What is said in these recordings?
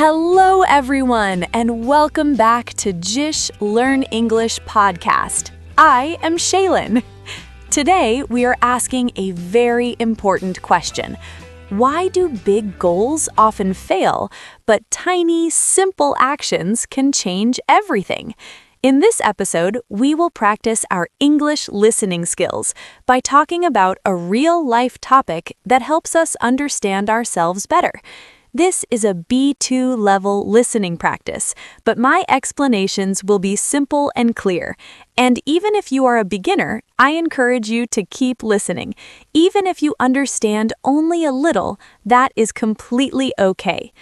Hello, everyone, and welcome back to JISH Learn English Podcast. I am Shaylin. Today, we are asking a very important question. Why do big goals often fail, but tiny, simple actions can change everything? In this episode, we will practice our English listening skills by talking about a real-life topic that helps us understand ourselves better. This is a B2 level listening practice, but my explanations will be simple and clear. And even if you are a beginner, I encourage you to keep listening. Even if you understand only a little, that is completely okay.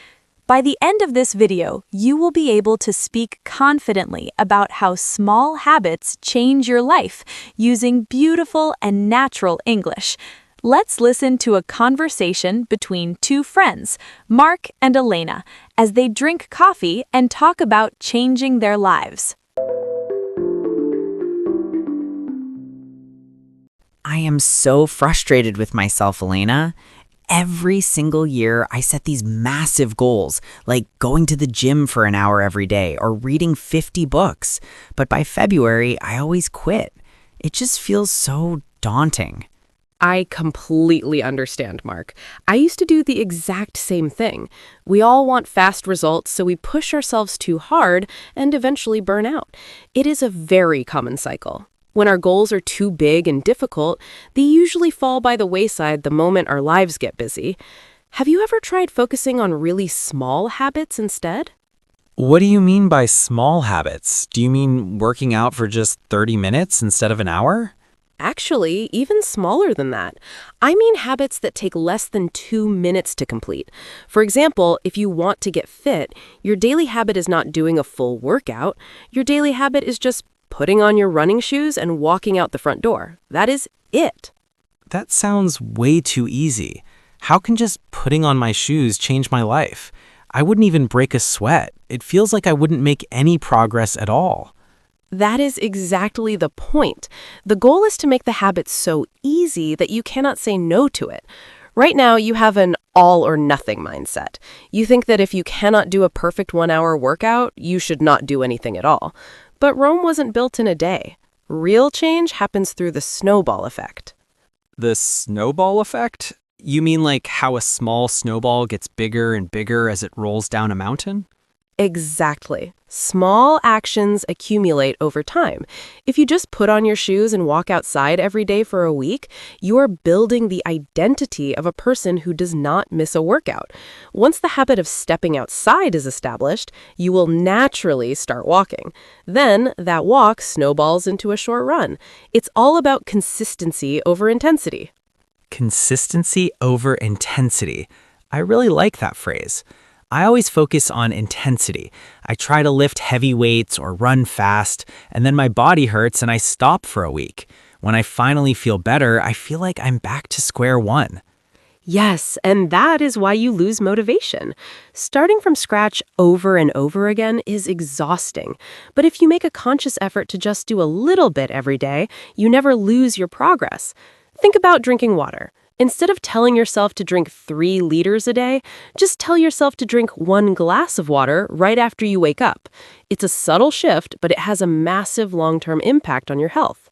By the end of this video, you will be able to speak confidently about how small habits change your life using beautiful and natural English. Let's listen to a conversation between two friends, Mark and Elena, as they drink coffee and talk about changing their lives. I am so frustrated with myself, Elena. Every single year, I set these massive goals, like going to the gym for an hour every day or reading 50 books. But by February, I always quit. It just feels so daunting. I completely understand, Mark. I used to do the exact same thing. We all want fast results, so we push ourselves too hard and eventually burn out. It is a very common cycle. When our goals are too big and difficult, they usually fall by the wayside the moment our lives get busy. Have you ever tried focusing on really small habits instead? What do you mean by small habits? Do you mean working out for just 30 minutes instead of an hour? Actually, even smaller than that. I mean habits that take less than 2 minutes to complete. For example, if you want to get fit, your daily habit is not doing a full workout. Your daily habit is just putting on your running shoes and walking out the front door. That is it. That sounds way too easy. How can just putting on my shoes change my life? I wouldn't even break a sweat. It feels like I wouldn't make any progress at all. That is exactly the point. The goal is to make the habit so easy that you cannot say no to it. Right now, you have an all or nothing mindset. You think that if you cannot do a perfect 1-hour workout, you should not do anything at all. But Rome wasn't built in a day. Real change happens through the snowball effect. The snowball effect? You mean like how a small snowball gets bigger and bigger as it rolls down a mountain? Exactly. Small actions accumulate over time. If you just put on your shoes and walk outside every day for a week, you are building the identity of a person who does not miss a workout. Once the habit of stepping outside is established, you will naturally start walking. Then that walk snowballs into a short run. It's all about consistency over intensity. Consistency over intensity. I really like that phrase. I always focus on intensity. I try to lift heavy weights or run fast, and then my body hurts and I stop for a week. When I finally feel better, I feel like I'm back to square one. Yes, and that is why you lose motivation. Starting from scratch over and over again is exhausting. But if you make a conscious effort to just do a little bit every day, you never lose your progress. Think about drinking water. Instead of telling yourself to drink 3 liters a day, just tell yourself to drink 1 glass of water right after you wake up. It's a subtle shift, but it has a massive long-term impact on your health.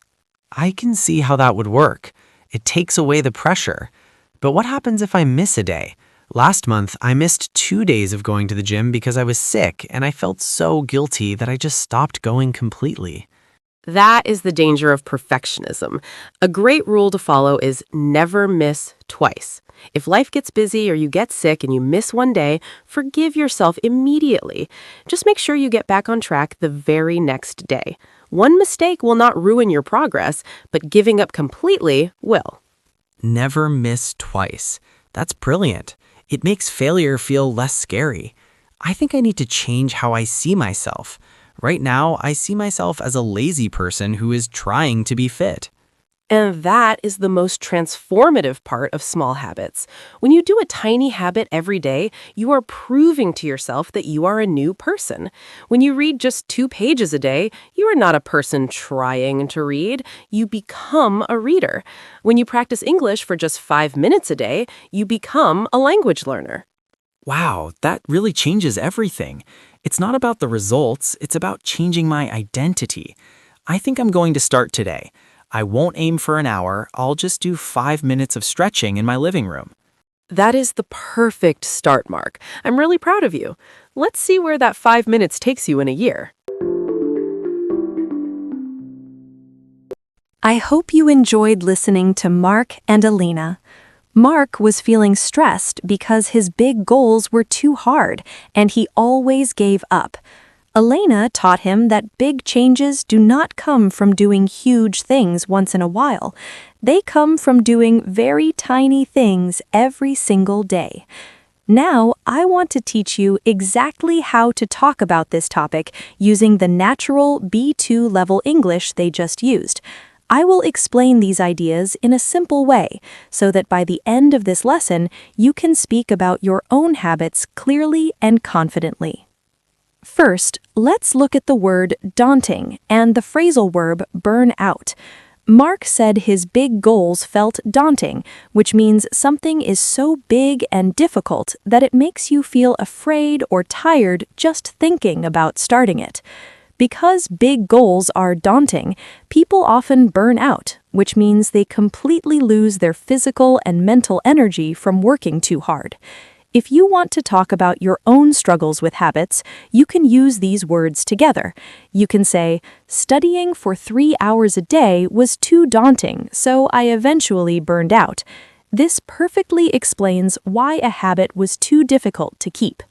I can see how that would work. It takes away the pressure. But what happens if I miss a day? Last month, I missed 2 days of going to the gym because I was sick, and I felt so guilty that I just stopped going completely. That is the danger of perfectionism. A great rule to follow is never miss twice. If life gets busy or you get sick and you miss 1 day, forgive yourself immediately. Just make sure you get back on track the very next day. One mistake will not ruin your progress, but giving up completely will. Never miss twice. That's brilliant. It makes failure feel less scary. I think I need to change how I see myself. Right now, I see myself as a lazy person who is trying to be fit. And that is the most transformative part of small habits. When you do a tiny habit every day, you are proving to yourself that you are a new person. When you read just 2 pages a day, you are not a person trying to read. You become a reader. When you practice English for just 5 minutes a day, you become a language learner. Wow, that really changes everything. It's not about the results, it's about changing my identity. I think I'm going to start today. I won't aim for an hour, I'll just do 5 minutes of stretching in my living room. That is the perfect start, Mark. I'm really proud of you. Let's see where that 5 minutes takes you in a year. I hope you enjoyed listening to Mark and Alina. Mark was feeling stressed because his big goals were too hard, and he always gave up. Elena taught him that big changes do not come from doing huge things once in a while. They come from doing very tiny things every single day. Now, I want to teach you exactly how to talk about this topic using the natural B2 level English they just used. I will explain these ideas in a simple way so that by the end of this lesson, you can speak about your own habits clearly and confidently. First, let's look at the word daunting and the phrasal verb burn out. Mark said his big goals felt daunting, which means something is so big and difficult that it makes you feel afraid or tired just thinking about starting it. Because big goals are daunting, people often burn out, which means they completely lose their physical and mental energy from working too hard. If you want to talk about your own struggles with habits, you can use these words together. You can say, "Studying for 3 hours a day was too daunting, so I eventually burned out." This perfectly explains why a habit was too difficult to keep.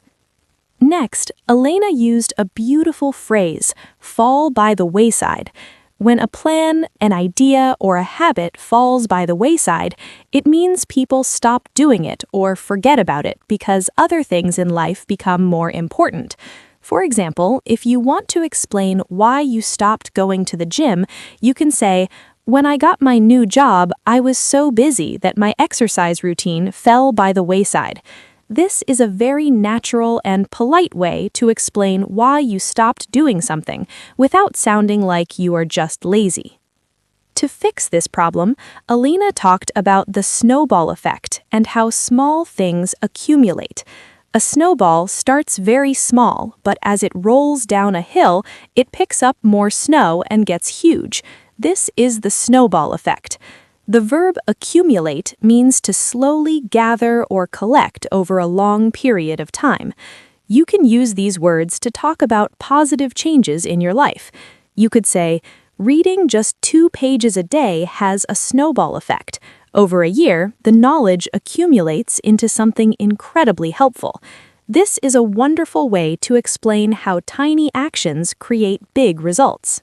Next, Elena used a beautiful phrase, fall by the wayside. When a plan, an idea, or a habit falls by the wayside, it means people stop doing it or forget about it because other things in life become more important. For example, if you want to explain why you stopped going to the gym, you can say, "When I got my new job, I was so busy that my exercise routine fell by the wayside." This is a very natural and polite way to explain why you stopped doing something without sounding like you are just lazy. To fix this problem, Alina talked about the snowball effect and how small things accumulate. A snowball starts very small, but as it rolls down a hill, it picks up more snow and gets huge. This is the snowball effect. The verb accumulate means to slowly gather or collect over a long period of time. You can use these words to talk about positive changes in your life. You could say, "Reading just 2 pages a day has a snowball effect. Over a year, the knowledge accumulates into something incredibly helpful." This is a wonderful way to explain how tiny actions create big results.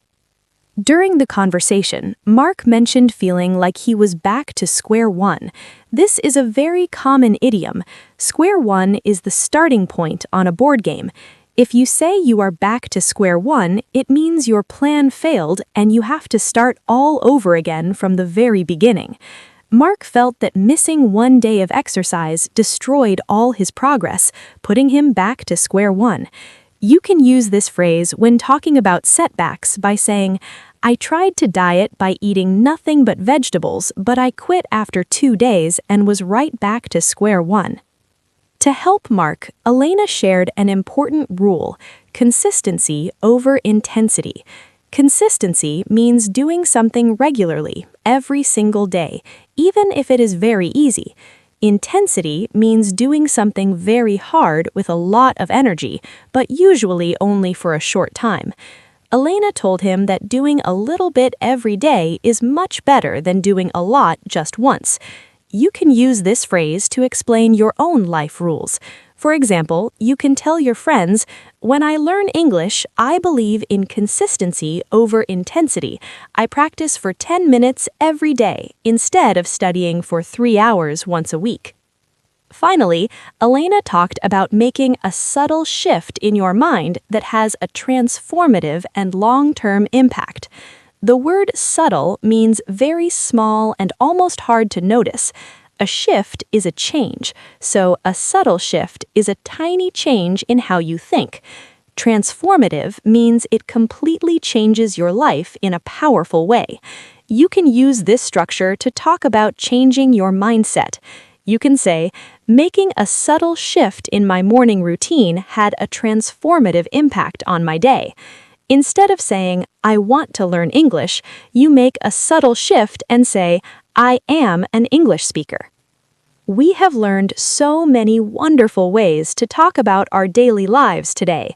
During the conversation, Mark mentioned feeling like he was back to square one. This is a very common idiom. Square one is the starting point on a board game. If you say you are back to square one, it means your plan failed and you have to start all over again from the very beginning. Mark felt that missing 1 day of exercise destroyed all his progress, putting him back to square one. You can use this phrase when talking about setbacks by saying, "I tried to diet by eating nothing but vegetables, but I quit after 2 days and was right back to square one." To help Mark, Elena shared an important rule: consistency over intensity. Consistency means doing something regularly, every single day, even if it is very easy. Intensity means doing something very hard with a lot of energy, but usually only for a short time. Elena told him that doing a little bit every day is much better than doing a lot just once. You can use this phrase to explain your own life rules. For example, you can tell your friends, "When I learn English, I believe in consistency over intensity. I practice for 10 minutes every day instead of studying for 3 hours once a week." Finally, Elena talked about making a subtle shift in your mind that has a transformative and long-term impact. The word subtle means very small and almost hard to notice. A shift is a change, so a subtle shift is a tiny change in how you think. Transformative means it completely changes your life in a powerful way. You can use this structure to talk about changing your mindset. You can say, making a subtle shift in my morning routine had a transformative impact on my day. Instead of saying, I want to learn English, you make a subtle shift and say, I am an English speaker. We have learned so many wonderful ways to talk about our daily lives today.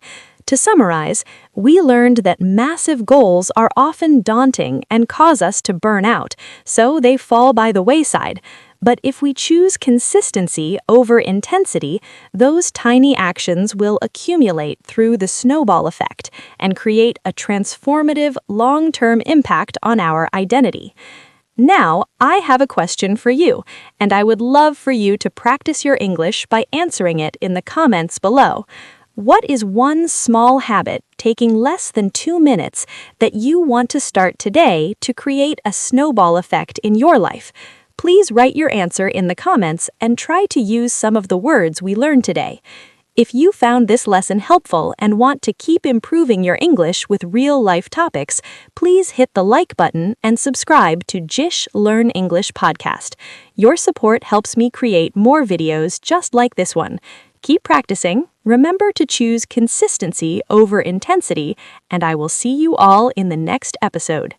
To summarize, we learned that massive goals are often daunting and cause us to burn out, so they fall by the wayside. But if we choose consistency over intensity, those tiny actions will accumulate through the snowball effect and create a transformative, long-term impact on our identity. Now, I have a question for you, and I would love for you to practice your English by answering it in the comments below. What is one small habit taking less than 2 minutes that you want to start today to create a snowball effect in your life? Please write your answer in the comments and try to use some of the words we learned today. If you found this lesson helpful and want to keep improving your English with real-life topics, please hit the like button and subscribe to JISH Learn English Podcast. Your support helps me create more videos just like this one. Keep practicing, remember to choose consistency over intensity, and I will see you all in the next episode.